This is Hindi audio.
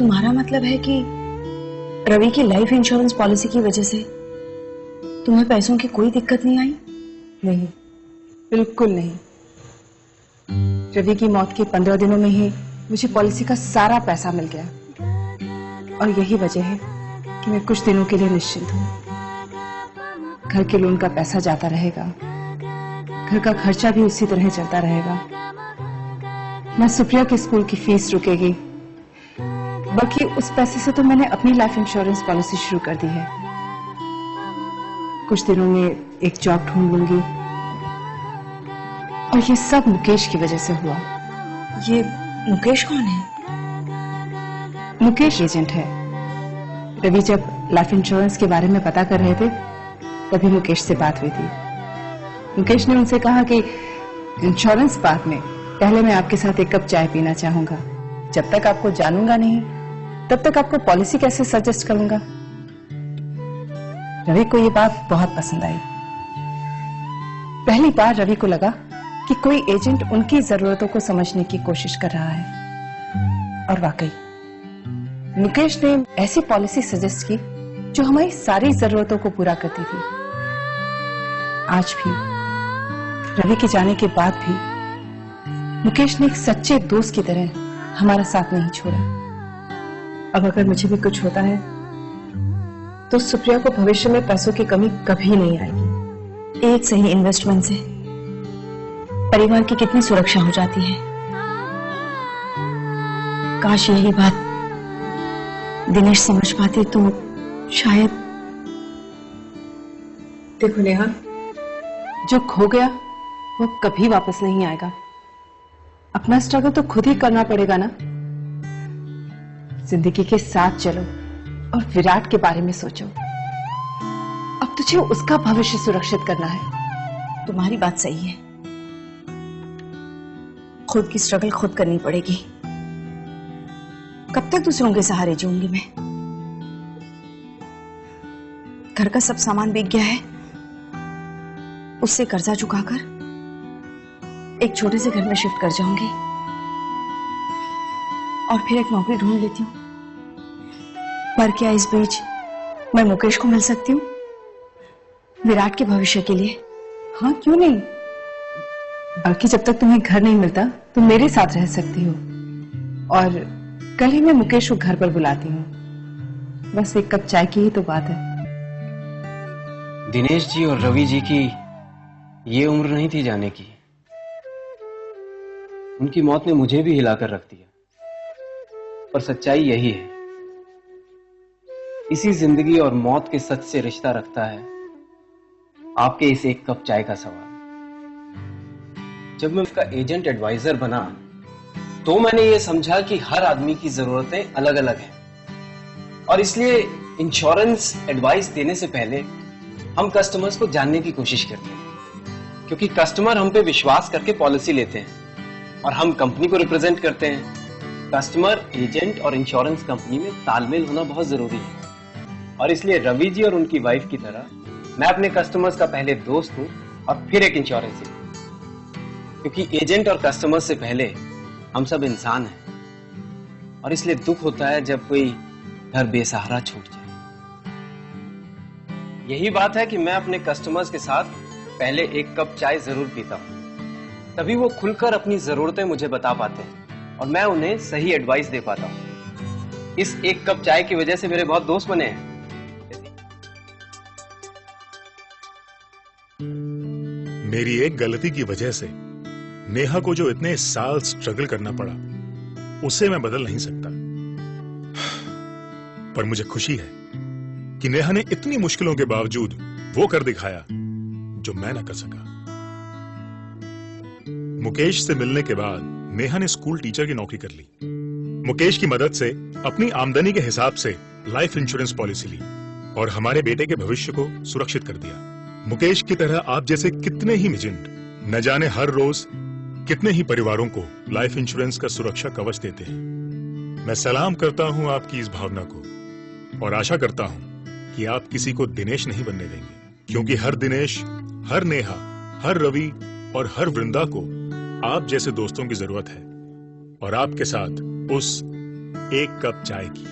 तुम्हारा मतलब है कि रवि की लाइफ इंश्योरेंस पॉलिसी की वजह से तुम्हें पैसों की कोई दिक्कत नहीं आई? नहीं, बिल्कुल नहीं। रवि की मौत के 15 दिनों में ही मुझे पॉलिसी का सारा पैसा मिल गया और यही वजह है कि मैं कुछ दिनों के लिए निश्चिंत हूँ। घर के लोन का पैसा जाता रहेगा, घर का खर्चा भी उसी तरह चलता रहेगा, ना सुप्रिया के स्कूल की फीस रुकेगी, बल्कि उस पैसे से तो मैंने अपनी लाइफ इंश्योरेंस पॉलिसी शुरू कर दी है। कुछ दिनों में एक जॉब ढूंढ लूंगी और ये सब मुकेश की वजह से हुआ। ये मुकेश कौन है? मुकेश एजेंट है। रवि जब लाइफ इंश्योरेंस के बारे में पता कर रहे थे तभी मुकेश से बात हुई थी। मुकेश ने उनसे कहा कि इंश्योरेंस पार्क में पहले मैं आपके साथ एक कप चाय पीना चाहूंगा। जब तक आपको जानूंगा नहीं तब तक आपको पॉलिसी कैसे सजेस्ट करूंगा। रवि को ये बात बहुत पसंद आई। पहली बार रवि को लगा कि कोई एजेंट उनकी जरूरतों को समझने की कोशिश कर रहा है। और वाकई मुकेश ने ऐसी पॉलिसी सजेस्ट की जो हमारी सारी जरूरतों को पूरा करती थी। आज भी रवि के जाने के बाद भी मुकेश ने एक सच्चे दोस्त की तरह हमारा साथ नहीं छोड़ा। अब अगर मुझे भी कुछ होता है तो सुप्रिया को भविष्य में पैसों की कमी कभी नहीं आएगी। एक सही इन्वेस्टमेंट से परिवार की कितनी सुरक्षा हो जाती है। काश यही बात दिनेश समझ पाते तो शायद। देखो नेहा, जो खो गया वो कभी वापस नहीं आएगा। अपना स्ट्रगल तो खुद ही करना पड़ेगा ना। जिंदगी के साथ चलो और विराट के बारे में सोचो। अब तुझे उसका भविष्य सुरक्षित करना है। तुम्हारी बात सही है, खुद की स्ट्रगल खुद करनी पड़ेगी। कब तक दूसरों के सहारे जीऊंगी मैं? घर का सब सामान बिक गया है, उससे कर्जा चुकाकर एक छोटे से घर में शिफ्ट कर जाऊंगी और फिर एक नौकरी ढूंढ लेती हूँ। पर क्या इस बीच मैं मुकेश को मिल सकती हूँ विराट के भविष्य के लिए? हाँ, क्यों नहीं। बल्कि जब तक तुम्हें घर नहीं मिलता तुम मेरे साथ रह सकती हो। और कल ही मैं मुकेश को घर पर बुलाती हूँ। बस एक कप चाय की ही तो बात है। दिनेश जी और रवि जी की ये उम्र नहीं थी जाने की। उनकी मौत ने मुझे भी हिलाकर रख दिया। पर सच्चाई यही है, इसी जिंदगी और मौत के सच से रिश्ता रखता है आपके इस एक कप चाय का सवाल। जब मैं उसका एजेंट एडवाइजर बना तो मैंने ये समझा कि हर आदमी की जरूरतें अलग अलग हैं और इसलिए इंश्योरेंस एडवाइस देने से पहले हम कस्टमर्स को जानने की कोशिश करते हैं, क्योंकि कस्टमर हम पे विश्वास करके पॉलिसी लेते हैं और हम कंपनी को रिप्रेजेंट करते हैं। कस्टमर, एजेंट और इंश्योरेंस कंपनी में तालमेल होना बहुत जरूरी है और इसलिए रवि जी और उनकी वाइफ की तरह मैं अपने कस्टमर्स का पहले दोस्त हूं और फिर एक इंश्योरेंस एजेंट, क्योंकि एजेंट और कस्टमर से पहले हम सब इंसान हैं और इसलिए दुख होता है जब कोई घर बेसहारा छूट जाए। यही बात है कि मैं अपने कस्टमर्स के साथ पहले एक कप चाय जरूर पीता हूं, तभी वो खुलकर अपनी जरूरतें मुझे बता पाते हैं और मैं उन्हें सही एडवाइस दे पाता हूं। इस एक कप चाय की वजह से मेरे बहुत दोस्त बने हैं। मेरी एक गलती की वजह से नेहा को जो इतने साल स्ट्रगल करना पड़ा उसे मैं बदल नहीं सकता, पर मुझे खुशी है कि नेहा ने इतनी मुश्किलों के बावजूद वो कर दिखाया जो मैं न कर सका। मुकेश से मिलने के बाद नेहा ने स्कूल टीचर की नौकरी कर ली। मुकेश की मदद से अपनी आमदनी के हिसाब से लाइफ इंश्योरेंस पॉलिसी ली और हमारे बेटे के भविष्य को सुरक्षित कर दिया। मुकेश की तरह आप जैसे कितने ही एजेंट न जाने हर रोज कितने ही परिवारों को लाइफ इंश्योरेंस का सुरक्षा कवच देते हैं। मैं सलाम करता हूं आपकी इस भावना को और आशा करता हूं कि आप किसी को दिनेश नहीं बनने देंगे, क्योंकि हर दिनेश, हर नेहा, हर रवि और हर वृंदा को आप जैसे दोस्तों की जरूरत है और आपके साथ उस एक कप चाय की।